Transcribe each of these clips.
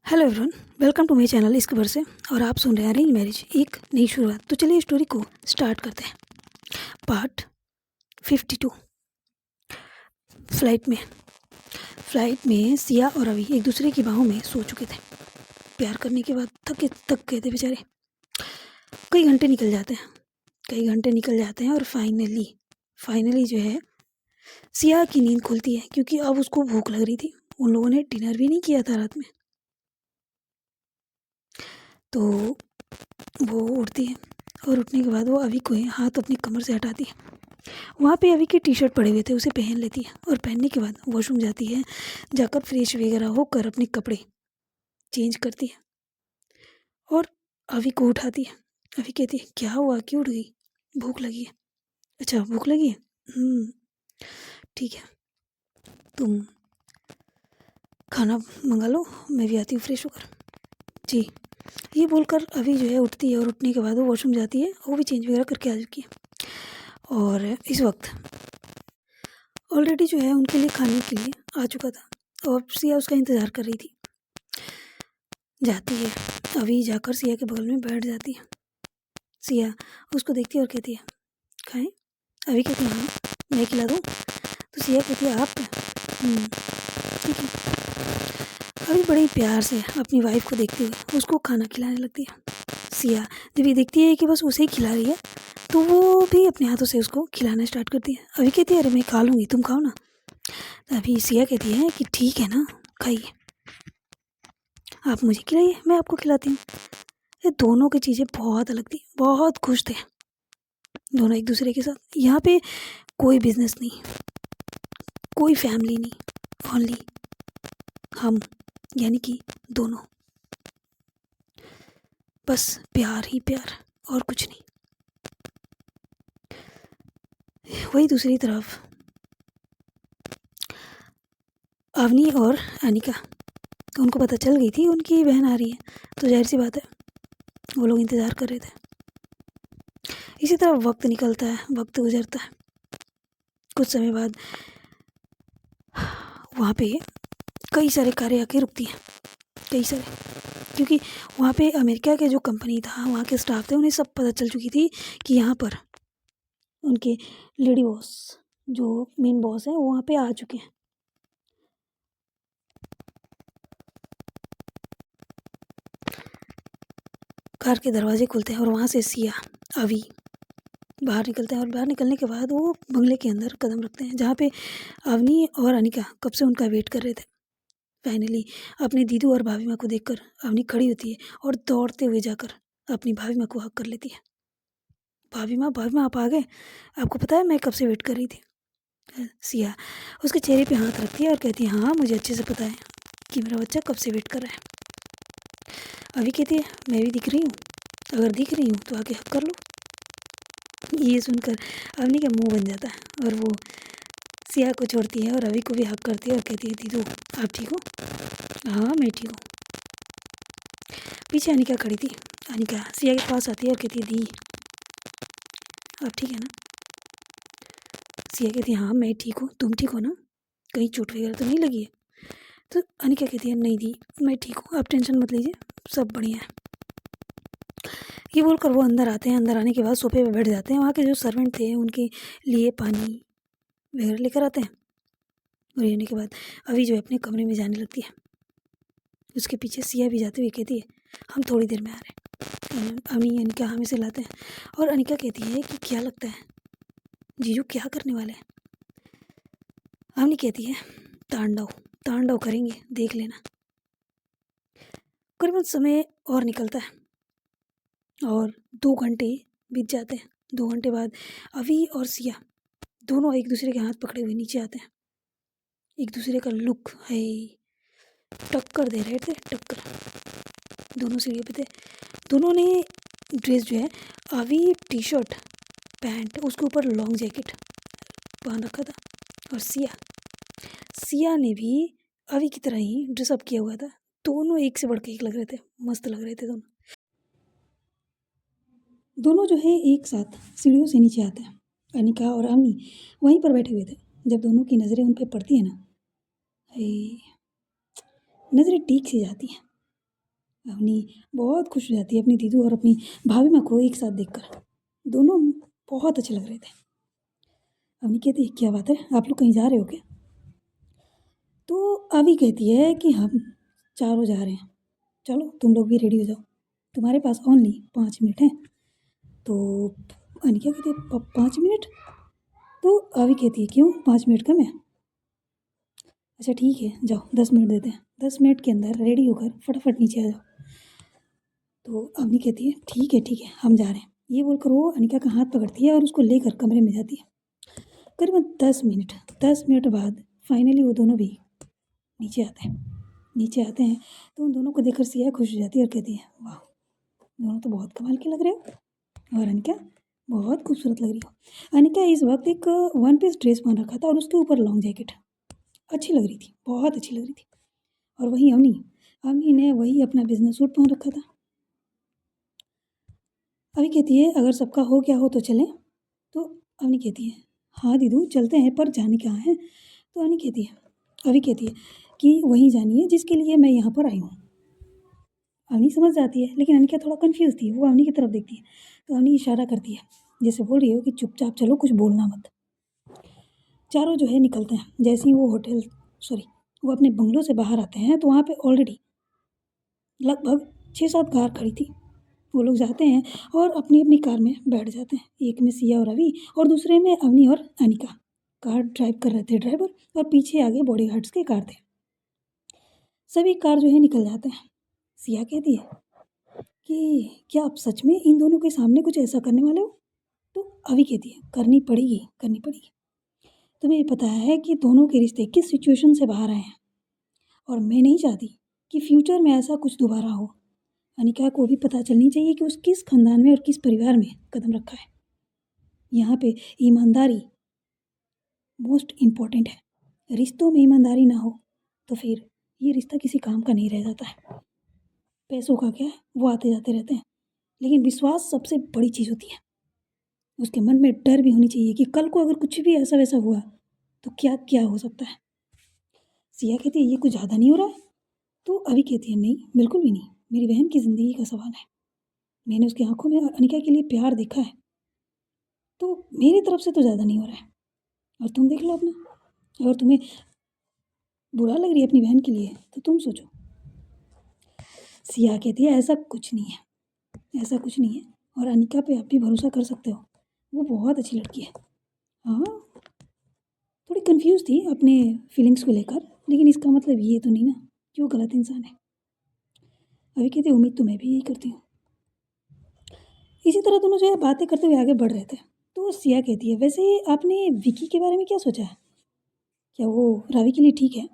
Hello everyone, welcome to my channel इस खबर से। और आप सुन रहे हैं अरेंज मैरिज एक नई शुरुआत। तो चलिए स्टोरी को स्टार्ट करते हैं। पार्ट 52। फ्लाइट में सिया और रवि एक दूसरे की बाहों में सो चुके थे। प्यार करने के बाद थक गए थे बेचारे। कई घंटे निकल जाते हैं और फाइनली जो है सिया की नींद खुलती है, क्योंकि अब उसको भूख लग रही थी। उन लोगों ने डिनर भी नहीं किया था रात में। तो वो उठती है और उठने के बाद वो अभी को हाथ अपनी कमर से हटाती है। वहाँ पे अभी के टी शर्ट पड़े हुए थे, उसे पहन लेती है और पहनने के बाद वॉशरूम जाती है। जाकर फ्रेश वगैरह होकर अपने कपड़े चेंज करती है और अभी को उठाती है। अभी कहती है, क्या हुआ, क्यों उठ गई? भूख लगी है। अच्छा, भूख लगी है, ठीक है, तुम खाना मंगा लो, मैं भी आती हूँ फ्रेश होकर। जी, ये बोलकर अभी जो है उठती है और उठने के बाद वो वॉशरूम जाती है। वो भी चेंज वगैरह करके आ चुकी है और इस वक्त ऑलरेडी जो है उनके लिए खाने के लिए आ चुका था और सिया उसका इंतज़ार कर रही थी। जाती है, अभी जाकर सिया के बगल में बैठ जाती है। सिया उसको देखती है और कहती है, खाएं? अभी कहती है, हाँ मैं खिला दूँ? तो सिया कहती है, आप? ठीक है। अभी बड़े प्यार से अपनी वाइफ को देखते हुए उसको खाना खिलाने लगती है। सिया जब ये देखती है कि बस उसे ही खिला रही है, तो वो भी अपने हाथों से उसको खिलाना स्टार्ट करती है। अभी कहती है, अरे मैं खा लूँगी, तुम खाओ ना। अभी सिया कहती है कि ठीक है ना, खाइए, आप मुझे खिलाइए, मैं आपको खिलाती हूँ। ये दोनों की चीज़ें बहुत अलग थी, बहुत खुश थे दोनों एक दूसरे के साथ। यहाँ पे कोई बिजनेस नहीं, कोई फैमिली नहीं, ओनली हम, यानी कि दोनों, बस प्यार ही प्यार और कुछ नहीं। वही दूसरी तरफ अवनी और अनिका, उनको पता चल गई थी उनकी बहन आ रही है, तो जाहिर सी बात है वो लोग इंतज़ार कर रहे थे। इसी तरह वक्त निकलता है, वक्त गुजरता है। कुछ समय बाद वहाँ पे कई सारे कारें आके रुकती हैं, कई सारे, क्योंकि वहाँ पे अमेरिका के जो कंपनी था, वहाँ के स्टाफ थे, उन्हें सब पता चल चुकी थी कि यहाँ पर उनके लेडी बॉस, जो मेन बॉस हैं, वो वहाँ पे आ चुके हैं। कार के दरवाजे खुलते हैं और वहाँ से सिया अभी बाहर निकलते हैं और बाहर निकलने के बाद वो बंगले के अंदर कदम रखते हैं, जहाँ पे अवनी और अनिका कब से उनका वेट कर रहे थे। फाइनली अपनी दीदू और भाभी माँ को देखकर अवनी खड़ी होती है और दौड़ते हुए जाकर अपनी भाभी माँ को हक कर लेती है। भाभी माँ आप आ गए? आपको पता है मैं कब से वेट कर रही थी। सिया उसके चेहरे पे हाथ रखती है और कहती है, हाँ मुझे अच्छे से पता है कि मेरा बच्चा कब से वेट कर रहा है। अभी कहती है, मैं भी दिख रही हूँ, अगर दिख रही हूँ तो आके हक कर लो। ये सुनकर अवनी का मुंह बन जाता है और वो सिया को छोड़ती है और रवि को भी हक करती है और कहती है, दीदू आप ठीक हो? हाँ मैं ठीक हूँ। पीछे अनिका खड़ी थी। अनिका सिया के पास आती है और कहती है, दी आप ठीक है ना? सिया कहती है, हाँ मैं ठीक हूँ, तुम ठीक हो ना? कहीं चोट वगैरह तो नहीं लगी है? तो अनिका कहती है, नहीं दी मैं ठीक हूँ, आप टेंशन मत लीजिए, सब बढ़िया है। ये बोलकर वो अंदर आते हैं। अंदर आने के बाद सोफे पे बैठ जाते हैं। वहाँ के जो सर्वेंट थे उनके लिए पानी वगैरह लेकर आते हैं। और रहने के बाद अभी जो है अपने कमरे में जाने लगती है। उसके पीछे सिया भी जाते हुए कहती है, हम थोड़ी देर में आ रहे हैं। अम्मी अनिका हमें से लाते हैं और अनिका कहती है कि क्या लगता है जीजू क्या करने वाले हैं? अम्मी कहती है, तांडव करेंगे, देख लेना। करीबन समय और निकलता है और 2 घंटे बीत जाते हैं। 2 घंटे बाद अभी और सिया दोनों एक दूसरे के हाथ पकड़े हुए नीचे आते हैं। एक दूसरे का लुक है, टक्कर दे रहे थे, टक्कर। दोनों सीढ़ियों पे थे। दोनों ने ड्रेस जो है अभी टी शर्ट पैंट, उसके ऊपर लॉन्ग जैकेट पहन रखा था। और सिया ने भी अभी की तरह ही ड्रेसअप किया हुआ था। दोनों एक से बढ़ के एक लग रहे थे, मस्त लग रहे थे दोनों। दोनों जो है एक साथ सीढ़ियों से नीचे आते हैं। अनिका और अम्मी वहीं पर बैठे हुए थे। जब दोनों की नज़रें उन पर पड़ती है ना, नज़रें टीक सी जाती हैं। अवनी बहुत खुश हो जाती है अपनी दीदू और अपनी भाभी माँ को एक साथ देखकर। दोनों बहुत अच्छे लग रहे थे। अवनी कहती है क्या बात है, आप लोग कहीं जा रहे हो क्या? तो अभी कहती है कि हम चारों जा रहे हैं, चलो तुम लोग भी रेडी हो जाओ, तुम्हारे पास ओनली 5 मिनट हैं। तो अनिका कहती है 5 मिनट? तो अभी कहती है क्यों, 5 मिनट कम है? अच्छा ठीक है जाओ 10 मिनट देते हैं, 10 मिनट के अंदर रेडी होकर फटाफट नीचे आ जाओ। तो अवनी कहती है ठीक है हम जा रहे हैं। ये बोलकर वो अनिका का हाथ पकड़ती है और उसको लेकर कमरे में जाती है। करीबन 10 मिनट बाद फाइनली वो दोनों भी नीचे आते हैं। नीचे आते हैं तो उन दोनों को देखकर सिया खुश हो जाती है और कहती है वाह, दोनों तो बहुत कमाल के लग रहे हो और अनिका बहुत खूबसूरत लग रही हो। अनिका इस वक्त एक वन पीस ड्रेस पहन रखा था और उसके ऊपर लॉन्ग जैकेट, अच्छी लग रही थी, बहुत अच्छी लग रही थी। और वहीं अवनी अवनी ने वही अपना बिजनेस सूट पहन रखा था। अभी कहती है अगर सबका हो गया हो तो चलें? तो अवनी कहती है हाँ दीदू चलते हैं, पर जाने कहाँ है? तो अवनी कहती है कि वहीं जानी है जिसके लिए मैं यहाँ पर आई हूँ। अवनी समझ जाती है, लेकिन अनिका थोड़ा कंफ्यूज थी, वो अवनी की तरफ देखती है। तो अवनी इशारा करती है जैसे बोल रही हो कि चुपचाप चलो, कुछ बोलना मत। चारों जो है निकलते हैं। जैसे ही वो अपने बंगलों से बाहर आते हैं तो वहाँ पे ऑलरेडी लगभग 6-7 कार खड़ी थी। वो लोग जाते हैं और अपनी अपनी कार में बैठ जाते हैं। एक में सिया और रवि और दूसरे में अवनी और अनिका। कार ड्राइव कर रहे थे ड्राइवर, और पीछे आगे बॉडीगार्ड्स के कार थे। सभी कार जो है निकल जाते हैं। सिया कहती है कि क्या आप सच में इन दोनों के सामने कुछ ऐसा करने वाले हो? तो अभी कहती है करनी पड़ेगी, करनी पड़ेगी। तुम्हें पता है कि दोनों के रिश्ते किस सिचुएशन से बाहर आए हैं, और मैं नहीं चाहती कि फ्यूचर में ऐसा कुछ दोबारा हो। अनिका को भी पता चलनी चाहिए कि उस किस खानदान में और किस परिवार में कदम रखा है। यहाँ पे ईमानदारी मोस्ट इम्पॉर्टेंट है। रिश्तों में ईमानदारी ना हो तो फिर ये रिश्ता किसी काम का नहीं रह जाता है। पैसों का क्या है, वो आते जाते रहते हैं, लेकिन विश्वास सबसे बड़ी चीज़ होती है। उसके मन में डर भी होनी चाहिए कि कल को अगर कुछ भी ऐसा वैसा हुआ तो क्या क्या हो सकता है। सिया कहती है ये कुछ ज़्यादा नहीं हो रहा है? तो अभी कहती है नहीं बिल्कुल भी नहीं, मेरी बहन की ज़िंदगी का सवाल है। मैंने उसकी आंखों में अनिका के लिए प्यार देखा है, तो मेरी तरफ से तो ज़्यादा नहीं हो रहा है। और तुम देख लो अपना, अगर तुम्हें बुरा लग रही है अपनी बहन के लिए तो तुम सोचो। सिया कहती है ऐसा कुछ नहीं है, ऐसा कुछ नहीं है, और अनिका पे आप भी भरोसा कर सकते हो, वो बहुत अच्छी लड़की है। हाँ, थोड़ी कंफ्यूज थी अपने फीलिंग्स को लेकर, लेकिन इसका मतलब ये तो नहीं ना कि वो गलत इंसान है। अभी कहती उम्मीद तो मैं भी यही करती हूँ। इसी तरह दोनों जो है बातें करते हुए आगे बढ़ रहे थे। तो सिया कहती है वैसे आपने विकी के बारे में क्या सोचा है, क्या वो रावी के लिए ठीक है?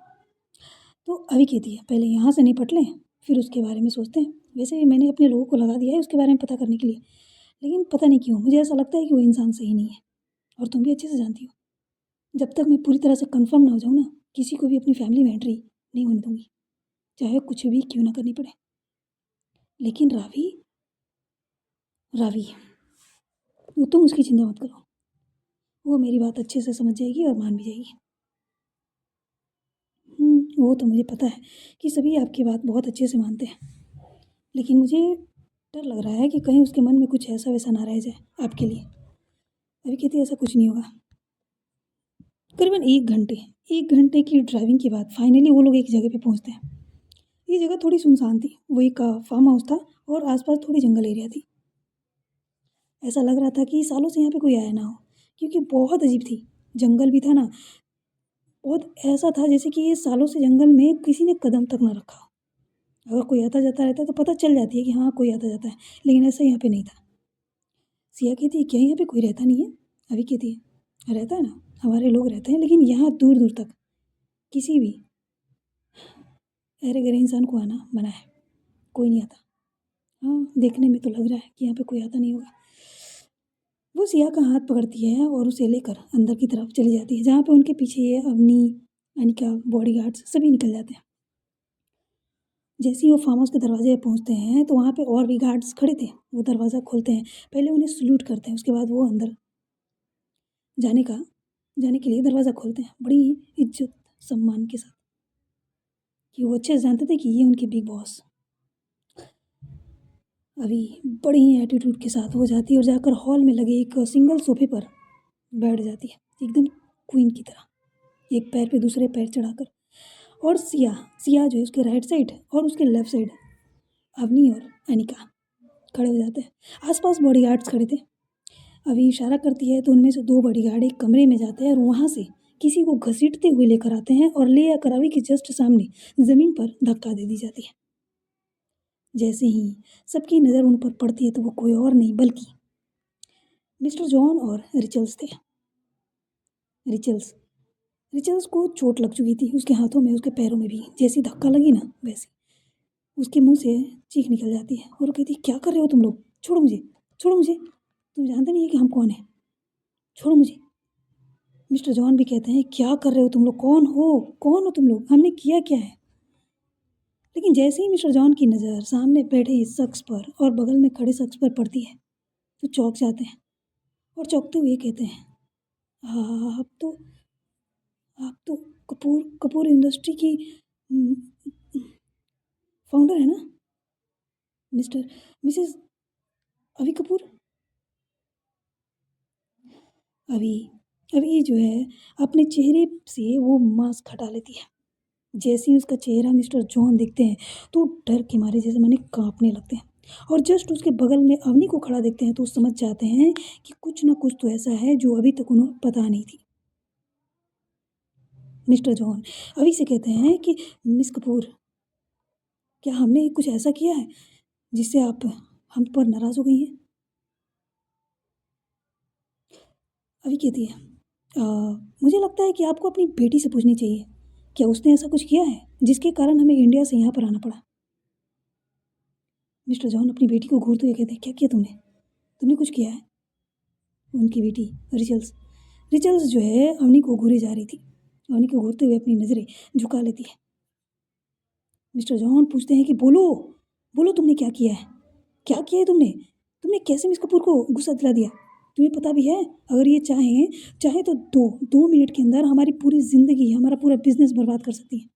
तो अभी कहती है पहले यहाँ से निपट लें, फिर उसके बारे में सोचते हैं। वैसे मैंने अपने लोगों को लगा दिया है उसके बारे में पता करने के लिए, लेकिन पता नहीं क्यों मुझे ऐसा लगता है कि वो इंसान सही नहीं है, और तुम भी अच्छे से जानती हो। जब तक मैं पूरी तरह से कंफर्म ना हो जाऊँ ना, किसी को भी अपनी फैमिली में एंट्री नहीं होने दूंगी, चाहे कुछ भी क्यों ना करनी पड़े। लेकिन रावी, रावी वो तुम उसकी चिंता मत करो, वो मेरी बात अच्छे से समझ जाएगी और मान भी जाएगी। वो तो मुझे पता है कि सभी आपकी बात बहुत अच्छे से मानते हैं, लेकिन मुझे डर लग रहा है कि कहीं उसके मन में कुछ ऐसा वैसा ना रह जाए आपके लिए। अभी कहती है ऐसा कुछ नहीं होगा। करीबन 1 घंटे की ड्राइविंग के बाद फाइनली वो लोग एक जगह पे पहुंचते हैं। ये जगह थोड़ी सुनसान थी, वो एक फार्म हाउस था और आसपास थोड़ी जंगल एरिया थी। ऐसा लग रहा था कि सालों से यहाँ पे कोई आया ना हो, क्योंकि बहुत अजीब थी। जंगल भी था ना, बहुत ऐसा था जैसे कि ये सालों से जंगल में किसी ने कदम तक ना रखा हो। अगर कोई आता जाता रहता है तो पता चल जाती है कि हाँ कोई आता जाता है, लेकिन ऐसा यहाँ पे नहीं था। सिया कहती है क्या यहाँ पे कोई रहता नहीं है? अभी कहती है रहता है ना, हमारे लोग रहते हैं, लेकिन यहाँ दूर दूर तक किसी भी अरे गहरे इंसान को आना मना है, कोई नहीं आता। हाँ देखने में तो लग रहा है कि यहाँ पे कोई आता नहीं होगा। वो सिया का हाथ पकड़ती है और उसे लेकर अंदर की तरफ चली जाती है, जहाँ पे उनके पीछे ये अवनी, अनिका, बॉडीगार्ड्स सभी निकल जाते हैं। जैसे ही वो फार्म हाउस के दरवाजे पे पहुँचते हैं तो वहाँ पे और भी गार्ड्स खड़े थे। वो दरवाज़ा खोलते हैं, पहले उन्हें सल्यूट करते हैं, उसके बाद वो अंदर जाने का जाने के लिए दरवाज़ा खोलते हैं बड़ी इज्जत सम्मान के साथ, कि वो अच्छे से जानते थे कि ये उनके बिग बॉस अभी बड़े ही एटीट्यूड के साथ वो जाती है और जाकर हॉल में लगे एक सिंगल सोफे पर बैठ जाती है, एकदम क्वीन की तरह, एक पैर पे दूसरे पैर चढ़ाकर। और सिया सिया जो है उसके राइट साइड और उसके लेफ्ट साइड अवनी और अनिका खड़े हो जाते हैं। आसपास बॉडीगार्ड्स खड़े थे। अभी इशारा करती है तो उनमें से दो बॉडीगार्ड एक कमरे में जाते हैं और वहाँ से किसी को घसीटते हुए लेकर आते हैं और ले आकर अभी के जस्ट सामने ज़मीन पर धक्का दे दी जाती है। जैसे ही सबकी नज़र उन पर पड़ती है तो वो कोई और नहीं बल्कि मिस्टर जॉन और रिचल्स थे। रिचल्स रिचल्स को चोट लग चुकी थी, उसके हाथों में उसके पैरों में भी। जैसी धक्का लगी ना वैसे उसके मुंह से चीख निकल जाती है और वो कहती है, क्या कर रहे हो तुम लोग, छोड़ो मुझे, छोड़ो मुझे, तुम जानते नहीं है कि हम कौन हैं, छोड़ो मुझे। मिस्टर जॉन भी कहते हैं, क्या कर रहे हो तुम लोग, कौन हो तुम लोग, हमने किया क्या है। लेकिन जैसे ही मिस्टर जॉन की नज़र सामने बैठे इस शख्स पर और बगल में खड़े शख्स पर पड़ती है तो चौंक जाते हैं और चौंकते हुए कहते हैं, आप तो आप तो कपूर कपूर इंडस्ट्री की फाउंडर है ना, मिस्टर मिसेस अभी कपूर। अभी अभी जो है अपने चेहरे से वो मास्क हटा लेती है। जैसे ही उसका चेहरा मिस्टर जॉन देखते हैं तो डर के मारे जैसे माने कांपने लगते हैं और जस्ट उसके बगल में अवनी को खड़ा देखते हैं तो समझ जाते हैं कि कुछ ना कुछ तो ऐसा है जो अभी तक उन्हें पता नहीं थी। मिस्टर जॉन अभी से कहते हैं कि मिस कपूर, क्या हमने कुछ ऐसा किया है जिससे आप हम पर नाराज़ हो गई हैं। अभी कहती है, मुझे लगता है कि आपको अपनी बेटी से पूछनी चाहिए, क्या उसने ऐसा कुछ किया है जिसके कारण हमें इंडिया से यहाँ पर आना पड़ा। मिस्टर जॉन अपनी बेटी को घूरते हुए कहते हैं, क्या किया तुमने, तुमने कुछ किया है। उनकी बेटी रिचल्स रिचल्स जो है अवनी को घूरे जा रही थी, अवनी को घूरते हुए अपनी नज़रें झुका लेती है। मिस्टर जॉन पूछते हैं कि बोलो बोलो, तुमने क्या किया है, क्या किया है तुमने, तुमने कैसे मिस कपूर को गुस्सा दिला दिया। तुम्हें पता भी है अगर ये चाहें चाहे तो दो दो मिनट के अंदर हमारी पूरी ज़िंदगी हमारा पूरा बिजनेस बर्बाद कर सकती है।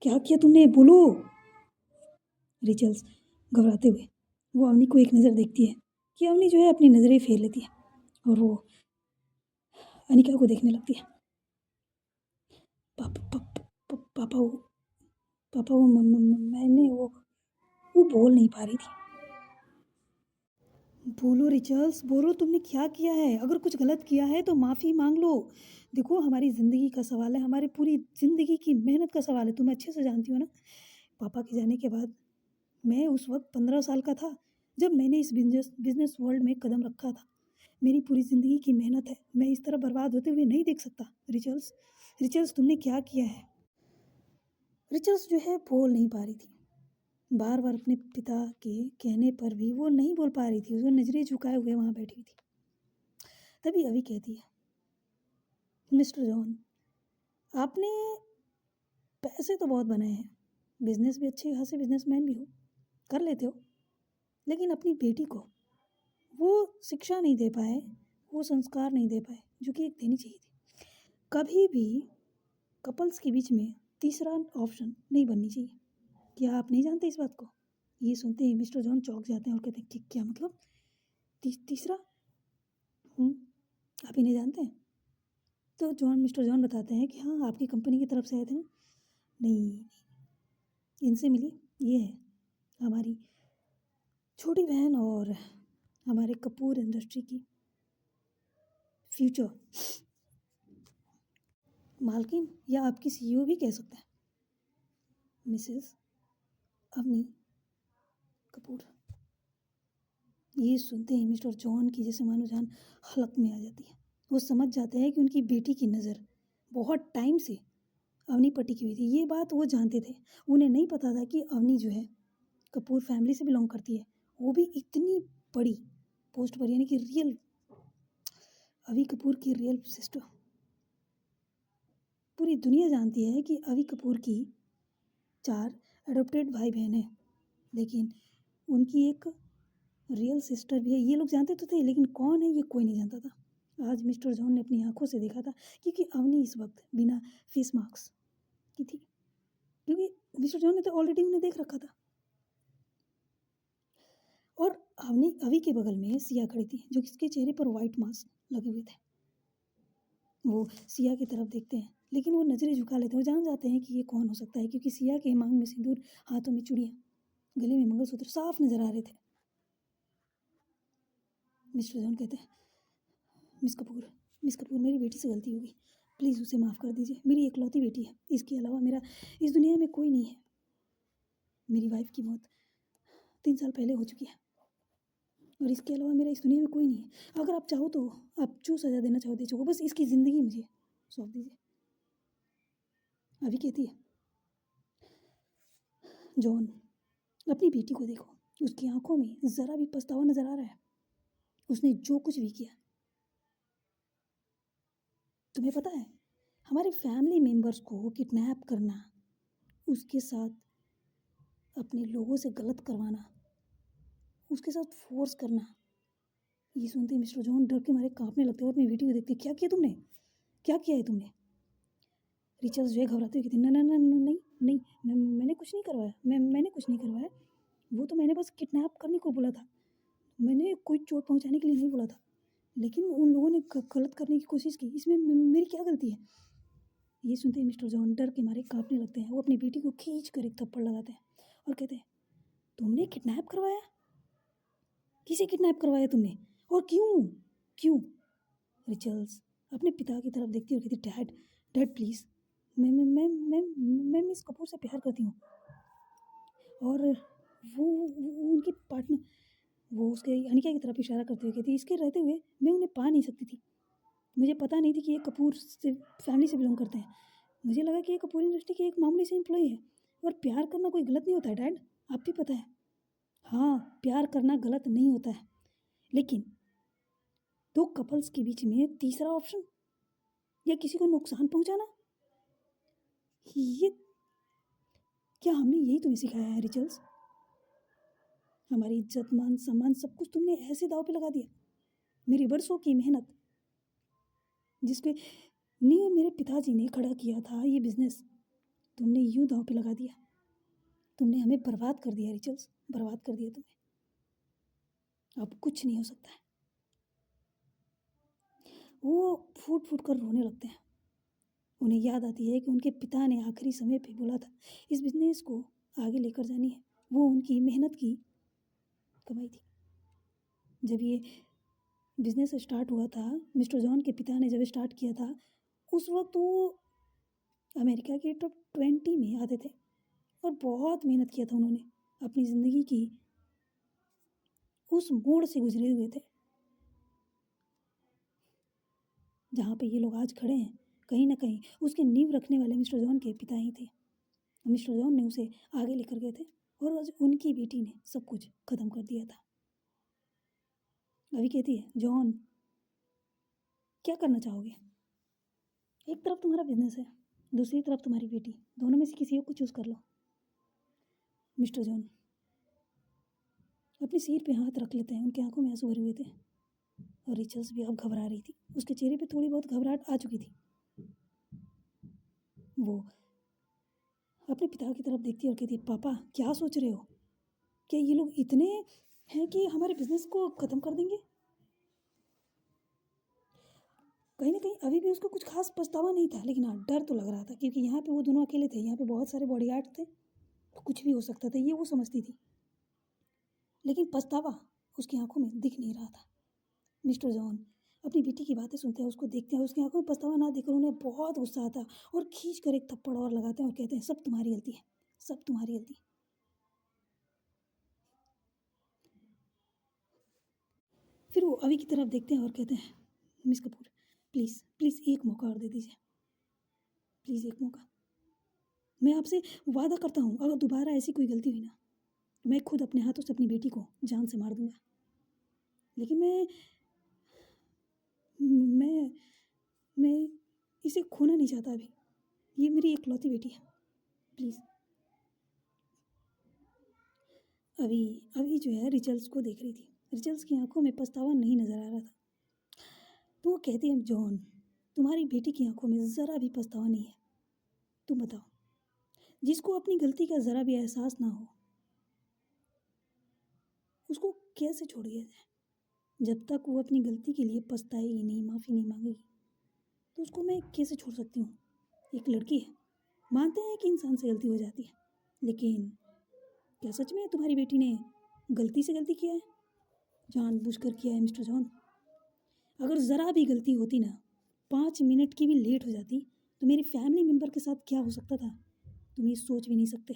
क्या किया तुमने, बोलो। रिचल्स घबराते हुए वो अवनी को एक नज़र देखती है कि अवनी जो है अपनी नज़रें फेर लेती है और वो अनिका को देखने लगती है। पापा पापा पापा वो पापा वो मैंने वो बोल नहीं पा रही थी। बोलो रिचल्स, बोलो तुमने क्या किया है, अगर कुछ गलत किया है तो माफ़ी मांग लो। देखो हमारी ज़िंदगी का सवाल है, हमारी पूरी ज़िंदगी की मेहनत का सवाल है, तुम अच्छे से जानती हो ना। पापा के जाने के बाद मैं उस वक्त 15 साल का था जब मैंने इस बिजनेस वर्ल्ड में कदम रखा था। मेरी पूरी ज़िंदगी की मेहनत है, मैं इस तरह बर्बाद होते हुए नहीं देख सकता। रिचल्स रिचल्स तुमने क्या किया है। रिचल्स जो है बोल नहीं पा रही थी, बार बार अपने पिता के कहने पर भी वो नहीं बोल पा रही थी, वो नज़रें झुकाए हुए वहाँ बैठी हुई थी। तभी अभी कहती है, मिस्टर जॉन, आपने पैसे तो बहुत बनाए हैं, बिजनेस भी अच्छे खासे बिजनेसमैन भी हो, कर लेते हो, लेकिन अपनी बेटी को वो शिक्षा नहीं दे पाए, वो संस्कार नहीं दे पाए जो कि एक देनी चाहिए थी। कभी भी कपल्स के बीच में तीसरा ऑप्शन नहीं बननी चाहिए। क्या आप नहीं जानते इस बात को। ये सुनते ही मिस्टर जॉन चौंक जाते हैं और कहते हैं कि क्या मतलब तीसरा। आप ही नहीं जानते हैं। तो मिस्टर जॉन बताते हैं कि हाँ आपकी कंपनी की तरफ से आए थे ना। नहीं, इनसे मिली, ये है हमारी छोटी बहन और हमारे कपूर इंडस्ट्री की फ्यूचर मालकिन या आपकी सीईओ भी कह सकते हैं, मिसेस अवनी कपूर। ये सुनते ही मिस्टर जॉन की जैसे मानो जान हलक में आ जाती है। वो समझ जाते हैं कि उनकी बेटी की नज़र बहुत टाइम से अवनी पर टिकी हुई थी। ये बात वो जानते थे, उन्हें नहीं पता था कि अवनी जो है कपूर फैमिली से बिलोंग करती है, वो भी इतनी बड़ी पोस्ट पर, यानी कि रियल अवी कपूर की रियल सिस्टर। पूरी दुनिया जानती है कि अवी कपूर की 4 एडॉप्टेड भाई बहन हैं, लेकिन उनकी एक रियल सिस्टर भी है। ये लोग जानते तो थे लेकिन कौन है ये कोई नहीं जानता था। आज मिस्टर जॉन ने अपनी आंखों से देखा था क्योंकि अवनी इस वक्त बिना फेस मास्क की थी, क्योंकि मिस्टर जॉन ने तो ऑलरेडी उन्हें देख रखा था। अभी के बगल में सिया खड़ी थी, जो जिसके चेहरे पर वाइट मास्क लगे हुए थे। वो सिया की तरफ देखते हैं, लेकिन वो नज़रें झुका लेते हैं। वो जान जाते हैं कि ये कौन हो सकता है, क्योंकि सिया के मांग में सिंदूर, हाथों में चूड़ियाँ, गले में मंगलसूत्र साफ नजर आ रहे थे। मिस्टर जॉन कहते हैं, मिस कपूर मेरी बेटी से गलती होगी, प्लीज़ उसे माफ़ कर दीजिए। मेरी इकलौती बेटी है, इसके अलावा मेरा इस दुनिया में कोई नहीं है। मेरी वाइफ की मौत 3 साल पहले हो चुकी है, और इसके अलावा मेरा इस दुनिया में कोई नहीं है। अगर आप चाहो तो आप जो सज़ा देना चाहो दे चुको, बस इसकी ज़िंदगी मुझे सौंप दीजिए। अभी कहती है, जॉन अपनी बेटी को देखो, उसकी आंखों में ज़रा भी पछतावा नज़र आ रहा है। उसने जो कुछ भी किया, तुम्हें पता है, हमारे फैमिली मेम्बर्स को किडनैप करना, उसके साथ अपने लोगों से गलत करवाना, उसके साथ फोर्स करना। ये सुनते ही मिस्टर जॉन डर के मारे कांपने लगते और अपनी बेटी को देखते, क्या किया तुमने, क्या किया है तुमने? रिचर्स जो है घबराते हुए कहती, नहीं, मैंने कुछ नहीं करवाया, मैंने कुछ नहीं करवाया। वो तो मैंने बस किडनैप करने को बोला था, मैंने कोई चोट पहुंचाने के लिए नहीं बोला था। लेकिन उन लोगों ने गलत करने की कोशिश की, इसमें मेरी क्या गलती है? ये सुनते ही मिस्टर जॉन डर के मारे कांपने लगते हैं। वो अपनी बेटी को खींच कर एक थप्पड़ लगाते हैं और कहते हैं, तुमने किडनैप करवाया? किसे किडनैप करवाया तुमने, और क्यों क्यों? रिचल्स अपने पिता की तरफ देखती और कहती, डैड प्लीज़, मैं मिस कपूर से प्यार करती हूँ, और वो उनके पार्टनर। वो उसके अनिका की तरफ इशारा करते हुए कहती, इसके रहते हुए मैं उन्हें पा नहीं सकती थी। मुझे पता नहीं थी कि ये कपूर से फैमिली से बिलोंग करते हैं। मुझे लगा कि ये कपूर इंडस्ट्री की एक मामूली से एम्प्लॉय है, और प्यार करना कोई गलत नहीं होता है डैड, आप भी पता है। हाँ, प्यार करना गलत नहीं होता है, लेकिन दो कपल्स के बीच में तीसरा ऑप्शन या किसी को नुकसान पहुंचाना, ये क्या हमने यही तुम्हें सिखाया है रिचल्स? हमारी इज्जत, मान सम्मान, सब कुछ तुमने ऐसे दाव पे लगा दिया। मेरी बरसों की मेहनत, जिसके नींव मेरे पिताजी ने खड़ा किया था, ये बिजनेस तुमने यूं दाव पे लगा दिया। तुमने हमें बर्बाद कर दिया रिचल्स, बर्बाद कर दिया तुमने। अब कुछ नहीं हो सकता है। वो फूट फूट कर रोने लगते हैं। उन्हें याद आती है कि उनके पिता ने आखिरी समय पे बोला था, इस बिजनेस को आगे लेकर जानी है। वो उनकी मेहनत की कमाई थी। जब ये बिजनेस स्टार्ट हुआ था, मिस्टर जॉन के पिता ने जब स्टार्ट किया था, उस वक्त वो अमेरिका के टॉप 20 में आते थे, और बहुत मेहनत किया था उन्होंने। अपनी ज़िंदगी की उस मोड़ से गुजरे हुए थे जहाँ पे ये लोग आज खड़े हैं। कहीं ना कहीं उसकी नींव रखने वाले मिस्टर जॉन के पिता ही थे। मिस्टर जॉन ने उसे आगे लेकर गए थे, और आज उनकी बेटी ने सब कुछ ख़त्म कर दिया था। अभी कहती है, जॉन क्या करना चाहोगे? एक तरफ तुम्हारा बिजनेस है, दूसरी तरफ तुम्हारी बेटी, दोनों में से किसी को चूज़ कर लो। मिस्टर जॉन अपने सिर पे हाथ रख लेते हैं, उनकी आंखों में आंसू भरे हुए थे, और रिचल्स भी अब घबरा रही थी। उसके चेहरे पे थोड़ी बहुत घबराहट आ चुकी थी। वो अपने पिता की तरफ देखती और कहती, पापा क्या सोच रहे हो? क्या ये लोग इतने हैं कि हमारे बिजनेस को ख़त्म कर देंगे? कहीं ना कहीं अभी भी उसको कुछ खास पछतावा नहीं था, लेकिन हाँ, डर तो लग रहा था, क्योंकि यहाँ पे वो दोनों अकेले थे, यहाँ पे बहुत सारे बॉडीगार्ड थे, तो कुछ भी हो सकता था, ये वो समझती थी। लेकिन पछतावा उसकी आंखों में दिख नहीं रहा था। मिस्टर जॉन अपनी बेटी की बातें सुनते हैं, उसको देखते हैं, उसकी आंखों में पछतावा ना देखकर उन्हें बहुत गुस्सा आता, और खींच कर एक थप्पड़ और लगाते हैं और कहते हैं, सब तुम्हारी गलती है, सब तुम्हारी गलती। फिर वो अभी की तरफ देखते हैं और कहते हैं, मिस कपूर प्लीज़ प्लीज़ एक मौका और दे दीजिए, प्लीज़ एक मौका। मैं आपसे वादा करता हूँ, अगर दोबारा ऐसी कोई गलती हुई ना, तो मैं खुद अपने हाथों से अपनी बेटी को जान से मार दूंगा। लेकिन मैं मैं इसे खोना नहीं चाहता अभी। ये मेरी इकलौती बेटी है, प्लीज़। अभी अभी जो है रिचल्स को देख रही थी। रिचल्स की आंखों में पछतावा नहीं नज़र आ रहा था। तो वो कहती है, जॉन तुम्हारी बेटी की आंखों में ज़रा भी पछतावा नहीं है। तुम बताओ, जिसको अपनी गलती का ज़रा भी एहसास ना हो, उसको कैसे छोड़ दिया जाए? जब तक वो अपनी गलती के लिए पछताएगी नहीं, माफ़ी नहीं मांगेगी, तो उसको मैं कैसे छोड़ सकती हूँ? एक लड़की है, मानते हैं कि इंसान से गलती हो जाती है, लेकिन क्या सच में तुम्हारी बेटी ने गलती से गलती किया है? जानबूझकर किया है मिस्टर जॉन? अगर ज़रा भी गलती होती ना, 5 मिनट की भी लेट हो जाती, तो मेरी फैमिली मेम्बर के साथ क्या हो सकता था तुम ये सोच भी नहीं सकते।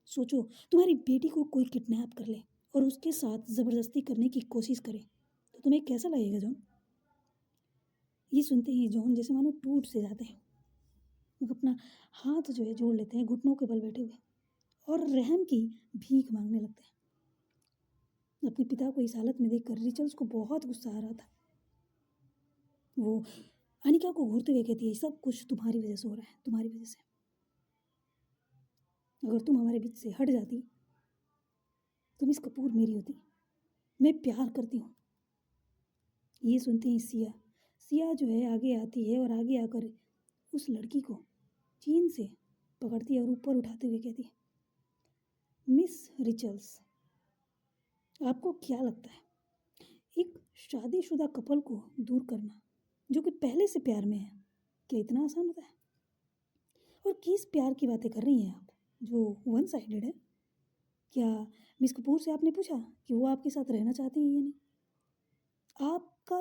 सोचो, तुम्हारी बेटी को कोई किडनैप कर ले और उसके साथ ज़बरदस्ती करने की कोशिश करे, तो तुम्हें कैसा लगेगा जॉन? ये सुनते ही जॉन जैसे मानो टूट से जाते हैं। वो अपना हाथ जो है जोड़ लेते हैं घुटनों के बल बैठे हुए और रहम की भीख मांगने लगते हैं। अपने पिता को इस हालत में देखकर रिचल्स को बहुत गुस्सा आ रहा था। वो अनिका को घूरते हुए कहती है, सब कुछ तुम्हारी वजह से हो रहा है, तुम्हारी वजह से। अगर तुम हमारे बीच से हट जाती तो मिस कपूर मेरी होती। मैं प्यार करती हूँ। ये सुनते ही सिया जो है आगे आती है और आगे आकर उस लड़की को चीन से पकड़ती है और ऊपर उठाते हुए कहती है, मिस रिचल्स, आपको क्या लगता है एक शादीशुदा कपल को दूर करना जो कि पहले से प्यार में है, क्या इतना आसान होता है? और किस प्यार की बातें कर रही हैं आप जो वन साइडेड है? क्या मिस कपूर से आपने पूछा कि वो आपके साथ रहना चाहती हैं या नहीं? आपका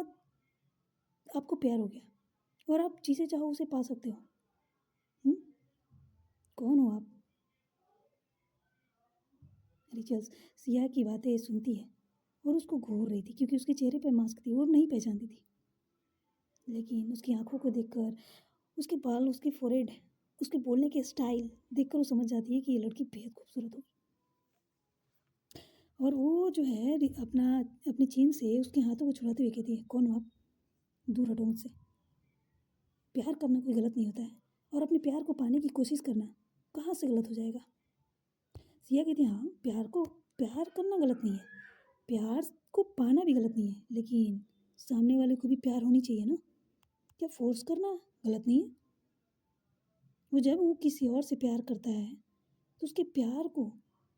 आपको प्यार हो गया और आप जिसे चाहो उसे पा सकते हो। हुँ? कौन हो आप? रिचल्स सिया की बातें सुनती है और उसको घूर रही थी क्योंकि उसके चेहरे पर मास्क थी, वो नहीं पहचानती थी। लेकिन उसकी आंखों को देखकर, उसके बाल, उसके फोरहेड, उसके बोलने के स्टाइल देखकर वो समझ जाती है कि ये लड़की बेहद खूबसूरत होगी। और वो जो है अपनी चेन से उसके हाथों को छुड़ाते हुए कहती है, कौन हो आप? दूर हटो मुझसे। प्यार करना कोई गलत नहीं होता है और अपने प्यार को पाने की कोशिश करना कहाँ से गलत हो जाएगा? सिया कहती है, हाँ, प्यार करना गलत नहीं है, प्यार को पाना भी गलत नहीं है, लेकिन सामने वाले को भी प्यार होनी चाहिए ना। क्या फोर्स करना गलत नहीं है? वो जब वो किसी और से प्यार करता है तो उसके प्यार को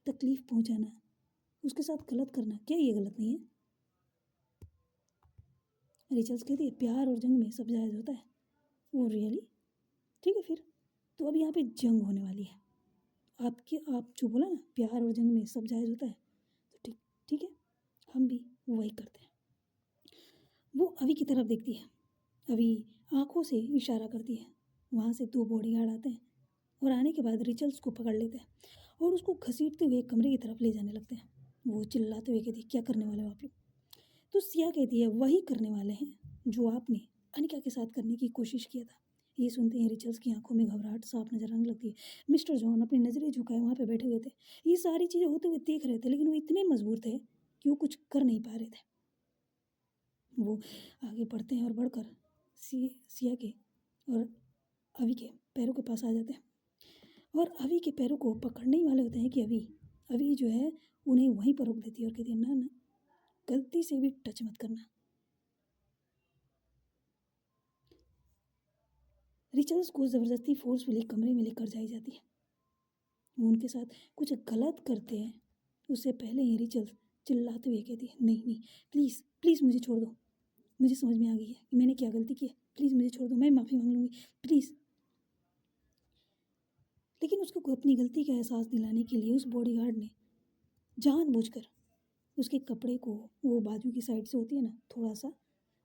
तकलीफ पहुंचाना, उसके साथ गलत करना, क्या ये गलत नहीं है? रिचल्स कहती है, प्यार और जंग में सब जायज़ होता है। वो रियली? ठीक है फिर, तो अब यहाँ पे जंग होने वाली है। आप जो बोला ना, प्यार और जंग में सब जायज़ होता है, तो ठीक ठीक है, हम भी वही करते हैं। वो अभी की तरफ देखती है, अभी आंखों से इशारा करती है। वहाँ से 2 बॉडीगार्ड आते हैं और आने के बाद रिचल्स को पकड़ लेते हैं और उसको घसीटते हुए कमरे की तरफ ले जाने लगते हैं। वो चिल्लाते हुए कहती है, क्या करने वाले हो आप लोग? तो सिया कहती है, वही करने वाले हैं जो आपने अनिका के साथ करने की कोशिश किया था। ये सुनते ही रिचल्स की आंखों में घबराहट साफ नजर आने लगती है। मिस्टर जॉन अपनी नज़रें झुकाए वहाँ पे बैठे हुए थे। ये सारी चीज़ें होते हुए देख रहे थे, लेकिन वो इतने मजबूर थे कि वो कुछ कर नहीं पा रहे थे। वो आगे बढ़ते हैं और बढ़कर सिया के और अभी के पैरों के पास आ जाते हैं और अभी के पैरों को पकड़ने ही वाले होते हैं कि अभी जो है उन्हें वहीं पर रोक देती है और कहती है, ना ना, गलती से भी टच मत करना। रिचल्स को ज़बरदस्ती फोर्सफुली कमरे में लेकर जाई जाती है। वो उनके साथ कुछ गलत करते हैं उससे पहले ही रिचल्स चिल्लाते हुए कहती है, नहीं नहीं, प्लीज़ प्लीज़ मुझे छोड़ दो, मुझे समझ में आ गई है कि मैंने क्या गलती की है, प्लीज़ मुझे छोड़ दो, मैं माफ़ी मांग लूँगी, प्लीज़। लेकिन उसको अपनी गलती का एहसास दिलाने के लिए उस बॉडीगार्ड ने जानबूझकर उसके कपड़े को, वो बाजू की साइड से होती है ना थोड़ा सा,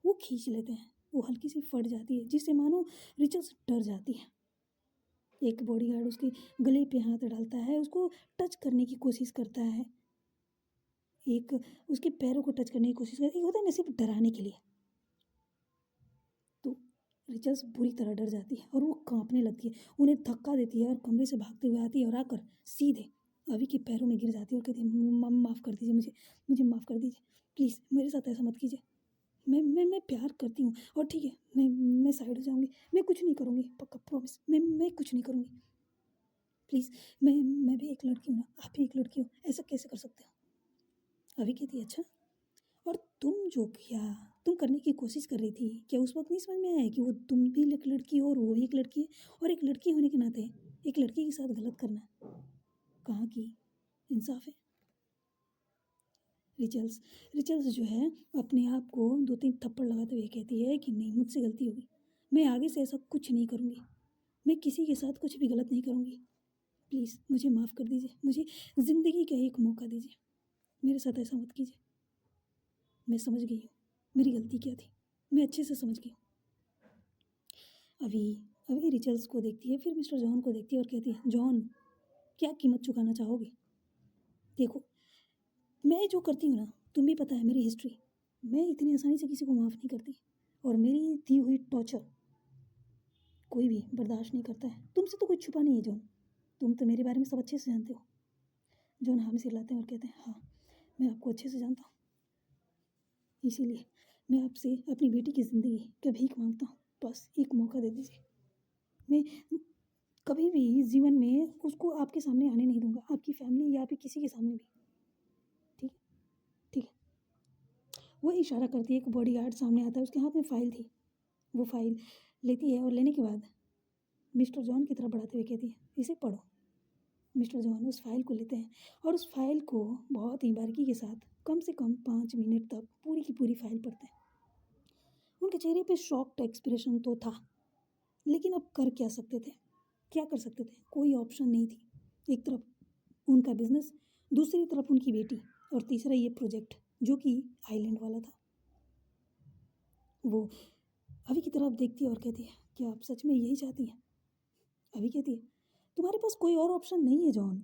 वो खींच लेते हैं। वो हल्की सी फट जाती है जिससे मानो रिचल्स डर जाती है। एक बॉडीगार्ड उसके गले पे हाथ डालता है, उसको टच करने की कोशिश करता है, एक उसके पैरों को टच करने की कोशिश करता है, एक होता है ना सिर्फ डराने के लिए। तो रिचल्स बुरी तरह डर जाती है और वो कांपने लगती है, उन्हें धक्का देती है और कमरे से भागते हुए आती है और आकर सीधे अभी के पैरों में गिर जाती है और कहती है, माफ़ कर दीजिए, मुझे माफ़ कर दीजिए, प्लीज़ मेरे साथ ऐसा मत कीजिए, मैं प्यार करती हूँ और ठीक है, मैं साइड हो जाऊँगी, मैं कुछ नहीं करूँगी, पक्का प्रॉमिस, मैं कुछ नहीं करूँगी, प्लीज़। मैं भी एक लड़की हूँ ना, आप भी एक लड़की हो, ऐसा कैसे कर सकते हो? अभी कहती है, अच्छा, और तुम जो किया, तुम करने की कोशिश कर रही थी, क्या उस वक्त नहीं समझ में आया कि वो तुम भी एक लड़की हो और वो भी एक लड़की है, और एक लड़की होने के नाते एक लड़की के साथ गलत करना कहाँ की इंसाफ है? रिचल्स रिचल्स जो है अपने आप को 2-3 थप्पड़ लगाते हुए कहती है कि नहीं, मुझसे गलती होगी, मैं आगे से ऐसा कुछ नहीं करूँगी, मैं किसी के साथ कुछ भी गलत नहीं करूँगी, प्लीज़ मुझे माफ़ कर दीजिए, मुझे ज़िंदगी का एक मौका दीजिए, मेरे साथ ऐसा मत कीजिए। मैं समझ गई हूँ मेरी गलती क्या थी, मैं अच्छे से समझ गई हूँ। अभी अभी रिचल्स को देखती है, फिर मिस्टर जॉन को देखती है और कहती है, जॉन क्या कीमत चुकाना चाहोगे? देखो, मैं जो करती हूँ ना, तुम्हें पता है मेरी हिस्ट्री, मैं इतनी आसानी से किसी को माफ़ नहीं करती, और मेरी दी हुई टॉर्चर कोई भी बर्दाश्त नहीं करता है। तुमसे तो कुछ छुपा नहीं है जॉन, तुम तो मेरे बारे में सब अच्छे से जानते हो। जॉन हाँ में सिर हिलाते हैं और कहते हैं, हाँ मैं आपको अच्छे से जानता हूँ, इसीलिए मैं आपसे अपनी बेटी की ज़िंदगी का भीख मांगता हूँ, बस एक मौका दे दीजिए। मैं कभी भी जीवन में उसको आपके सामने आने नहीं दूंगा, आपकी फैमिली या फिर किसी के सामने भी। ठीक ठीक है। वो इशारा करती है, एक बॉडीगार्ड सामने आता है, उसके हाथ में फ़ाइल थी, वो फाइल लेती है और लेने के बाद मिस्टर जॉन की तरफ बढ़ाते हुए कहती है, इसे पढ़ो। मिस्टर जॉन उस फाइल को लेते हैं और उस फाइल को बहुत ही बारीकी के साथ कम से कम 5 मिनट तक पूरी की पूरी फाइल पढ़ते हैं। उनके चेहरे पे शॉक्ड एक्सप्रेशन तो था, लेकिन अब कर क्या सकते थे, क्या कर सकते थे, कोई ऑप्शन नहीं थी। एक तरफ उनका बिजनेस, दूसरी तरफ उनकी बेटी, और तीसरा ये प्रोजेक्ट जो कि आइलैंड वाला था। वो अभी की तरफ देखती है और कहती है, क्या आप सच में यही चाहती हैं? अभी कहती है, तुम्हारे पास कोई और ऑप्शन नहीं है जॉन,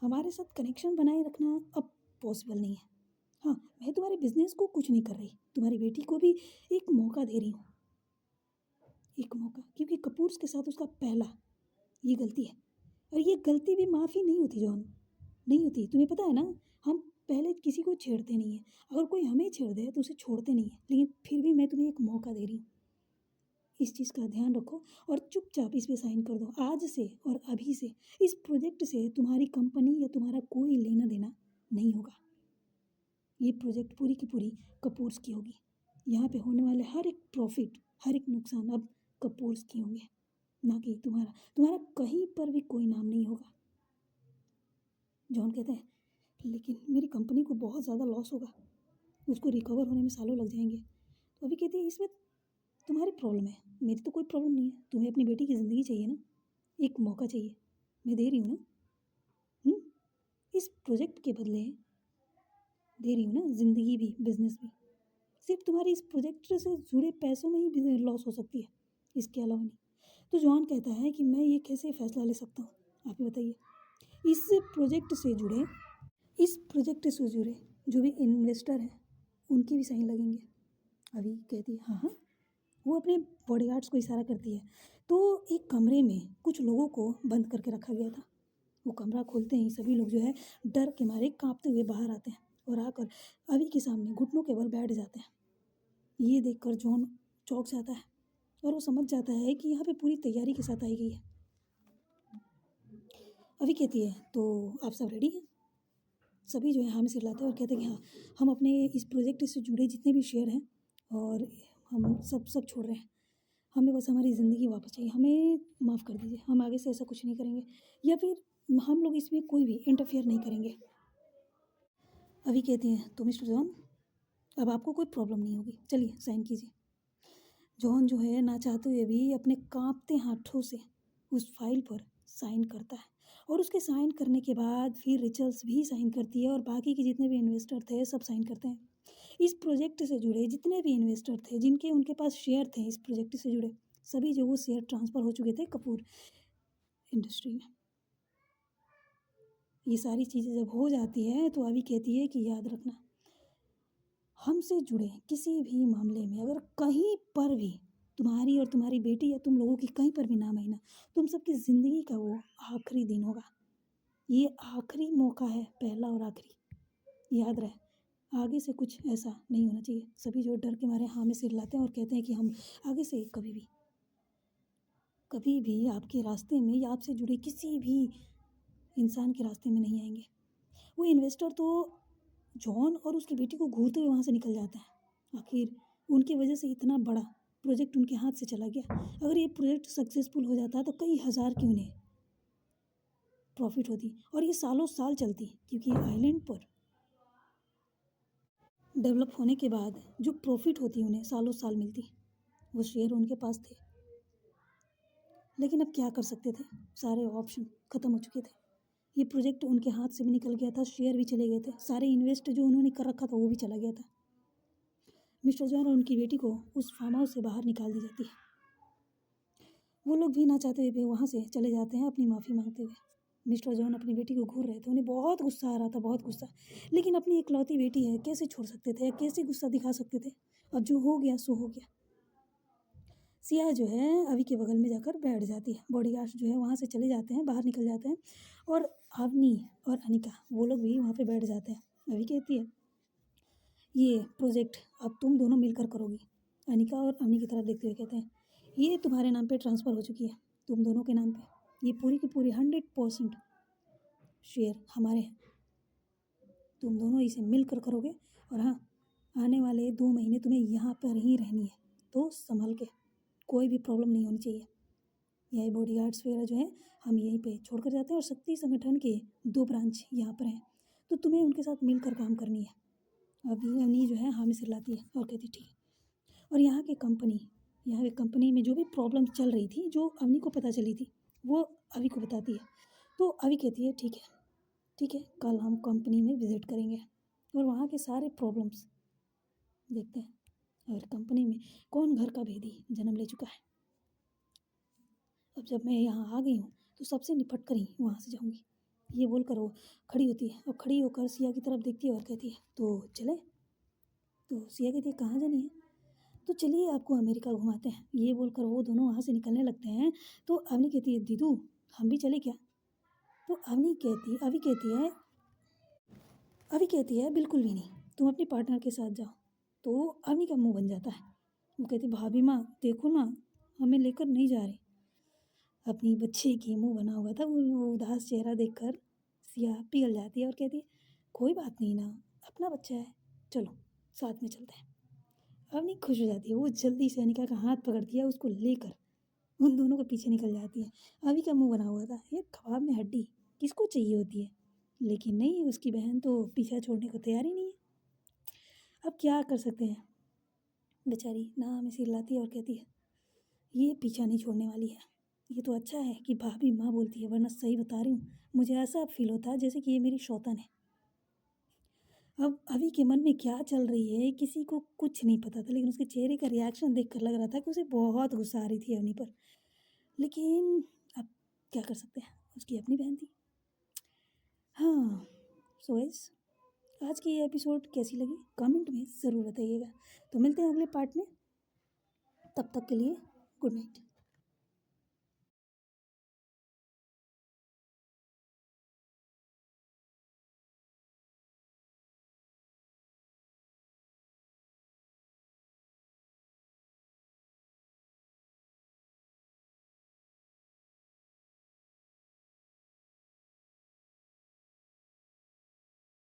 हमारे साथ कनेक्शन बनाए रखना अब पॉसिबल नहीं है। हाँ, मैं तुम्हारे बिजनेस को कुछ नहीं कर रही, तुम्हारी बेटी को भी एक मौका दे रही हूँ, एक मौका, क्योंकि कपूर्स के साथ उसका पहला ये गलती है, और ये गलती भी माफ़ी नहीं होती जॉन, नहीं होती। तुम्हें पता है ना, हम पहले किसी को छेड़ते नहीं हैं, अगर कोई हमें छेड़ दे तो उसे छोड़ते नहीं हैं, लेकिन फिर भी मैं तुम्हें एक मौका दे रही हूँ, इस चीज़ का ध्यान रखो और चुपचाप इस पे साइन कर दो। आज से और अभी से इस प्रोजेक्ट से तुम्हारी कंपनी या तुम्हारा कोई लेना देना नहीं होगा। ये प्रोजेक्ट पूरी की पूरी कपूर्स की होगी, यहाँ पे होने वाले हर एक प्रॉफिट, हर एक नुकसान अब कपूर्स की होंगे, ना कि तुम्हारा। तुम्हारा कहीं पर भी कोई नाम नहीं होगा। जॉन कहते हैं, लेकिन मेरी कंपनी को बहुत ज़्यादा लॉस होगा, उसको रिकवर होने में सालों लग जाएंगे। तो अभी कहती है, इसमें तुम्हारी प्रॉब्लम है, मेरी तो कोई प्रॉब्लम नहीं है। तुम्हें अपनी बेटी की ज़िंदगी चाहिए ना, एक मौका चाहिए, मैं दे रही हूँ ना। इस प्रोजेक्ट के बदले दे रही हूँ ना, ज़िंदगी भी बिजनेस भी। सिर्फ तुम्हारी इस प्रोजेक्ट से जुड़े पैसों में ही लॉस हो सकती है, इसके अलावा नहीं। तो जॉन कहता है कि मैं ये कैसे फ़ैसला ले सकता हूँ, आप ही बताइए। इस प्रोजेक्ट से जुड़े इस प्रोजेक्ट से जुड़े जो भी इन्वेस्टर हैं उनकी भी साइन लगेंगे। अभी कहती है, हाँ हाँ। वो अपने बॉडीगार्ड्स को इशारा करती है, तो एक कमरे में कुछ लोगों को बंद करके रखा गया था। वो कमरा खोलते ही सभी लोग जो है डर के मारे कांपते हुए बाहर आते हैं और आकर अभी के सामने घुटनों के बल बैठ जाते हैं। ये देखकर जॉन चौंक जाता है और वो समझ जाता है कि यहाँ पे पूरी तैयारी के साथ आई गई है। अभी कहती है, तो आप सब रेडी हैं? सभी जो है हाँ में सिर लाते हैं और कहते हैं कि हाँ, हम अपने इस प्रोजेक्ट से जुड़े जितने भी शेयर हैं और हम सब सब छोड़ रहे हैं, हमें बस हमारी ज़िंदगी वापस चाहिए, हमें माफ़ कर दीजिए, हम आगे से ऐसा कुछ नहीं करेंगे, या फिर हम लोग इसमें कोई भी इंटरफेयर नहीं करेंगे। अभी कहती हैं, तो मिस्टर जॉन अब आपको कोई प्रॉब्लम नहीं होगी, चलिए साइन कीजिए। जॉन जो है ना चाहते हुए भी अपने कांपते हाथों से उस फाइल पर साइन करता है, और उसके साइन करने के बाद फिर रिचल्स भी साइन करती है और बाकी के जितने भी इन्वेस्टर थे सब साइन करते हैं। इस प्रोजेक्ट से जुड़े जितने भी इन्वेस्टर थे, जिनके उनके पास शेयर थे इस प्रोजेक्ट से जुड़े, सभी जो वो शेयर ट्रांसफ़र हो चुके थे कपूर इंडस्ट्री में। ये सारी चीज़ें जब हो जाती है तो अभी कहती है कि याद रखना, हमसे जुड़े किसी भी मामले में अगर कहीं पर भी तुम्हारी और तुम्हारी बेटी या तुम लोगों की कहीं पर भी नाम आई ना, तुम सबकी ज़िंदगी का वो आखिरी दिन होगा। ये आखिरी मौका है, पहला और आखिरी, याद रहे। आगे से कुछ ऐसा नहीं होना चाहिए। सभी जो डर के मारे हाँ में सिर लाते हैं और कहते हैं कि हम आगे से कभी भी आपके रास्ते में या आपसे जुड़े किसी भी इंसान के रास्ते में नहीं आएंगे। वो इन्वेस्टर तो जॉन और उसकी बेटी को घूरते हुए वहाँ से निकल जाता है। आखिर उनकी वजह से इतना बड़ा प्रोजेक्ट उनके हाथ से चला गया। अगर ये प्रोजेक्ट सक्सेसफुल हो जाता तो कई हज़ार की उन्हें प्रॉफिट होती और ये सालों साल चलती, क्योंकि आइलैंड पर डेवलप होने के बाद जो प्रॉफिट होती उन्हें सालों साल मिलती, वो शेयर उनके पास थे। लेकिन अब क्या कर सकते थे, सारे ऑप्शन ख़त्म हो चुके थे। ये प्रोजेक्ट उनके हाथ से भी निकल गया था, शेयर भी चले गए थे, सारे इन्वेस्ट जो उन्होंने कर रखा था वो भी चला गया था। मिस्टर जॉन और उनकी बेटी को उस फार्म हाउस से बाहर निकाल दी जाती है। वो लोग भी ना चाहते हुए भी वहाँ से चले जाते हैं अपनी माफ़ी मांगते हुए। मिस्टर जॉन अपनी बेटी को घूर रहे थे, उन्हें बहुत गुस्सा आ रहा था, बहुत गुस्सा। लेकिन अपनी इकलौती बेटी है, कैसे छोड़ सकते थे, कैसे गुस्सा दिखा सकते थे। अब जो हो गया सो हो गया। सिया जो है अभी के बगल में जाकर बैठ जाती है। बॉडीगार्ड जो है वहाँ से चले जाते हैं, बाहर निकल जाते हैं, और अवनी और अनिका वो लोग भी वहाँ पे बैठ जाते हैं। अभी कहती है, ये प्रोजेक्ट अब तुम दोनों मिलकर करोगी। अनिका और अवनी की तरफ देखते हुए कहते हैं, ये तुम्हारे नाम पे ट्रांसफ़र हो चुकी है, तुम दोनों के नाम पे। ये पूरी की पूरी 100% शेयर हमारे हैं, तुम दोनों इसे मिलकर करोगे। और हाँ, आने वाले 2 महीने तुम्हें यहाँ पर ही रहनी है, तो संभल के, कोई भी प्रॉब्लम नहीं होनी चाहिए। यही बॉडीगार्ड्स वगैरह जो है हम यहीं पे छोड़ कर जाते हैं, और शक्ति संगठन के 2 ब्रांच यहाँ पर हैं, तो तुम्हें उनके साथ मिलकर काम करनी है। अभी अवनी जो है हामी सिर लाती है और कहती ठीक है। और यहाँ की कंपनी में जो भी प्रॉब्लम चल रही थी, जो अवनी को पता चली थी, वो अभी को बताती है। तो अभी कहती है ठीक है, कल हम कंपनी में विज़िट करेंगे और वहाँ के सारे प्रॉब्लम्स देखते हैं, और कंपनी में कौन घर का भेदी जन्म ले चुका है। अब जब मैं यहाँ आ गई हूँ तो सबसे निपट कर ही वहाँ से जाऊँगी। ये बोलकर वो खड़ी होती है, और खड़ी होकर सिया की तरफ देखती है और कहती है, तो चले। तो सिया कहती है, कहाँ जानी है। तो चलिए आपको अमेरिका घुमाते हैं। ये बोलकर वो दोनों वहाँ से निकलने लगते हैं। तो अवनी कहती है, दीदू हम भी चले क्या। तो अभी कहती है बिल्कुल भी नहीं, तुम अपने पार्टनर के साथ जाओ। तो अवनी का मुंह बन जाता है। वो कहती, भाभी माँ देखो ना, हमें लेकर नहीं जा रही। अपनी बच्चे की मुंह बना हुआ था वो उदास चेहरा देखकर सिया पिघल जाती है और कहती है, कोई बात नहीं ना, अपना बच्चा है, चलो साथ में चलते हैं। अवनी खुश हो जाती है, वो जल्दी से अनिका का हाथ पकड़ती है, उसको लेकर उन दोनों के पीछे निकल जाती है। अभी का मुंह बना हुआ था, ये कबाब में हड्डी किसको चाहिए होती है, लेकिन नहीं, उसकी बहन तो पीछा छोड़ने को तैयार ही नहीं है। अब क्या कर सकते हैं, बेचारी ना हमें सिर लाती है और कहती है, ये पीछा नहीं छोड़ने वाली है। ये तो अच्छा है कि भाभी माँ बोलती है, वरना सही बता रही हूँ, मुझे ऐसा फील होता है जैसे कि ये मेरी शौतन है। अब अभी के मन में क्या चल रही है किसी को कुछ नहीं पता था, लेकिन उसके चेहरे का रिएक्शन देखकर लग रहा था कि उसे बहुत गुस्सा आ रही थी अवनी पर। लेकिन अब क्या कर सकते हैं, उसकी अपनी बहन थी। हाँ, सो गाइस, आज की ये एपिसोड कैसी लगी कमेंट में ज़रूर बताइएगा। तो मिलते हैं अगले पार्ट में, तब तक के लिए गुड नाइट।